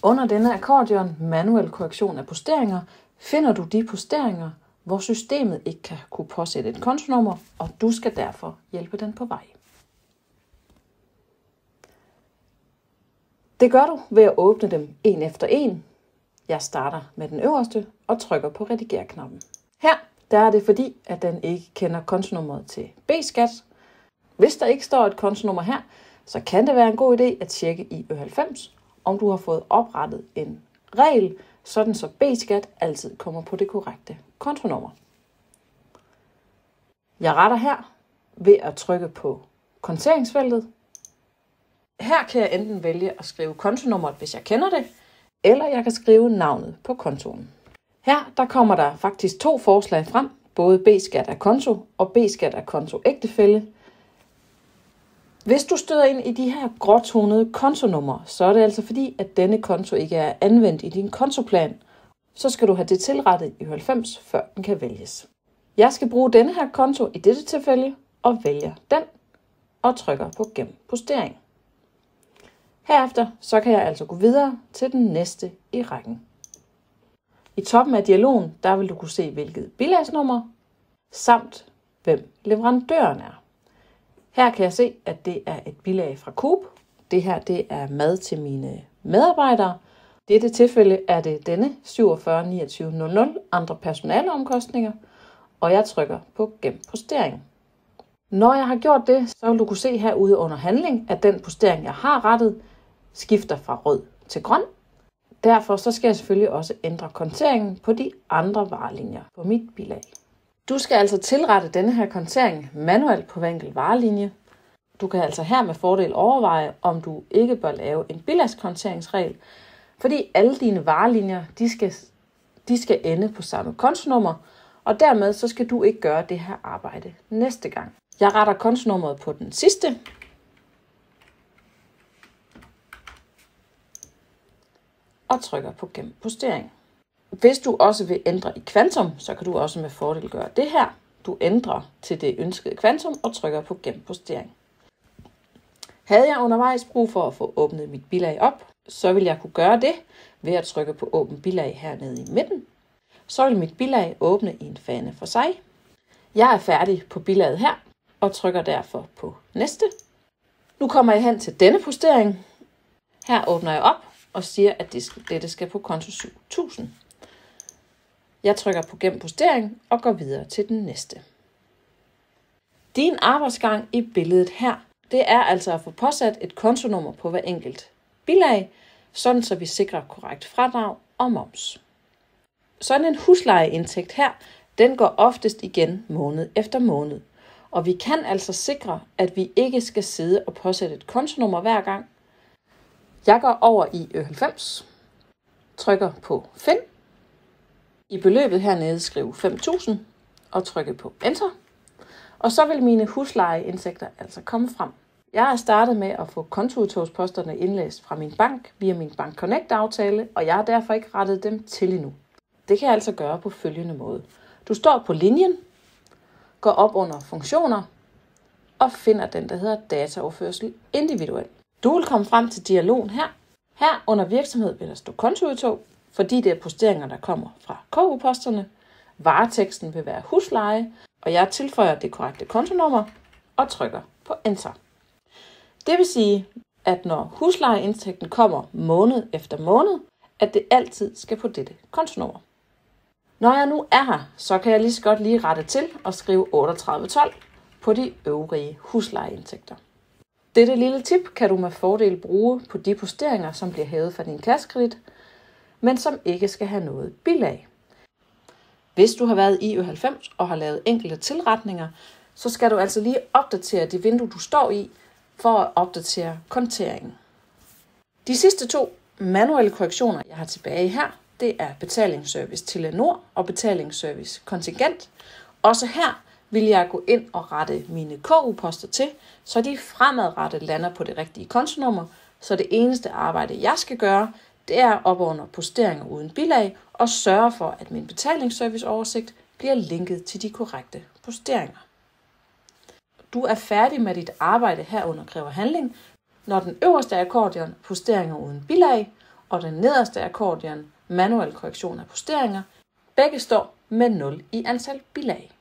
Under denne akkordeon, manuel korrektion af posteringer, finder du de posteringer, hvor systemet ikke kan kunne påsætte et kontonummer, og du skal derfor hjælpe den på vej. Det gør du ved at åbne dem en efter en. Jeg starter med den øverste og trykker på rediger-knappen. Her der er det fordi, at den ikke kender kontonummeret til B-skat. Hvis der ikke står et kontonummer her, så kan det være en god idé at tjekke i Ø90, om du har fået oprettet en regel, sådan så B-skat altid kommer på det korrekte kontonummer. Jeg retter her ved at trykke på konteringsfeltet. Her kan jeg enten vælge at skrive kontonummeret, hvis jeg kender det, eller jeg kan skrive navnet på kontoen. Her der kommer der faktisk 2 forslag frem, både B-skat af konto og B-skat af konto ægtefælle. Hvis du støder ind i de her gråtonede kontonumre, så er det altså fordi, at denne konto ikke er anvendt i din kontoplan. Så skal du have det tilrettet i Ø90, før den kan vælges. Jeg skal bruge denne her konto i dette tilfælde og vælger den og trykker på gem postering. Herefter så kan jeg altså gå videre til den næste i rækken. I toppen af dialogen der vil du kunne se hvilket bilagsnummer samt hvem leverandøren er. Her kan jeg se, at det er et bilag fra Coop. Det her det er mad til mine medarbejdere. I dette tilfælde er det denne 47 29 00 andre personaleomkostninger, og jeg trykker på gem postering. Når jeg har gjort det, så vil du kunne se herude under handling, at den postering, jeg har rettet, skifter fra rød til grøn. Derfor så skal jeg selvfølgelig også ændre konteringen på de andre varelinjer på mit bilag. Du skal altså tilrette denne her kontering manuelt på hver enkelt varelinje. Du kan altså her med fordel overveje, om du ikke bør lave en bilagskonteringsregel, fordi alle dine varelinjer de skal ende på samme kontonummer, og dermed så skal du ikke gøre det her arbejde næste gang. Jeg retter kontonummeret på den sidste. Og trykker på gem postering. Hvis du også vil ændre i kvantum, så kan du også med fordel gøre det her. Du ændrer til det ønskede kvantum og trykker på gem postering. Havde jeg undervejs brug for at få åbnet mit bilag op, så vil jeg kunne gøre det ved at trykke på åbn bilag hernede i midten. Så vil mit bilag åbne i en fane for sig. Jeg er færdig på bilaget her og trykker derfor på næste. Nu kommer jeg hen til denne postering. Her åbner jeg op og siger, at dette skal på konto 7000. Jeg trykker på gem postering og går videre til den næste. Din arbejdsgang i billedet her, det er altså at få påsat et kontonummer på hver enkelt bilag, sådan så vi sikrer korrekt fradrag og moms. Sådan en huslejeindtægt her, den går oftest igen måned efter måned. Og vi kan altså sikre, at vi ikke skal sidde og påsætte et kontonummer hver gang. Jeg går over i Ø90, trykker på Find. I beløbet hernede skrive 5.000 og trykker på Enter. Og så vil mine huslejeindtægter altså komme frem. Jeg er startet med at få kontoudtogsposterne indlæst fra min bank via min Bank Connect-aftale, og jeg har derfor ikke rettet dem til endnu. Det kan jeg altså gøre på følgende måde. Du står på linjen, går op under funktioner og finder den, der hedder dataoverførsel individuel. Du vil komme frem til dialogen her. Her under virksomhed vil der stå kontoudtog, fordi det er posteringer, der kommer fra KU-posterne. Vareteksten vil være husleje, og jeg tilføjer det korrekte kontonummer og trykker på Enter. Det vil sige, at når huslejeindtægten kommer måned efter måned, at det altid skal på dette kontonummer. Når jeg nu er her, så kan jeg lige så godt lige rette til og skrive 3812 på de øvrige huslejeindtægter. Dette lille tip kan du med fordel bruge på de posteringer, som bliver hævet fra din kassekredit, men som ikke skal have noget bilag. Hvis du har været i Ø90 og har lavet enkelte tilretninger, så skal du altså lige opdatere det vindue, du står i, for at opdatere konteringen. De sidste 2 manuelle korrektioner, jeg har tilbage her, det er betalingsservice Telenor og betalingsservice kontingent. Også her vil jeg gå ind og rette mine KU-poster til, så de fremadrettet lander på det rigtige kontonummer. Så det eneste arbejde, jeg skal gøre, det er op under posteringer uden bilag og sørge for, at min betalingsserviceoversigt bliver linket til de korrekte posteringer. Du er færdig med dit arbejde herunder kræver handling, når den øverste akkordeon posteringer uden bilag og den nederste akkordion, manuel korrektion af posteringer, begge står med 0 i antal bilag.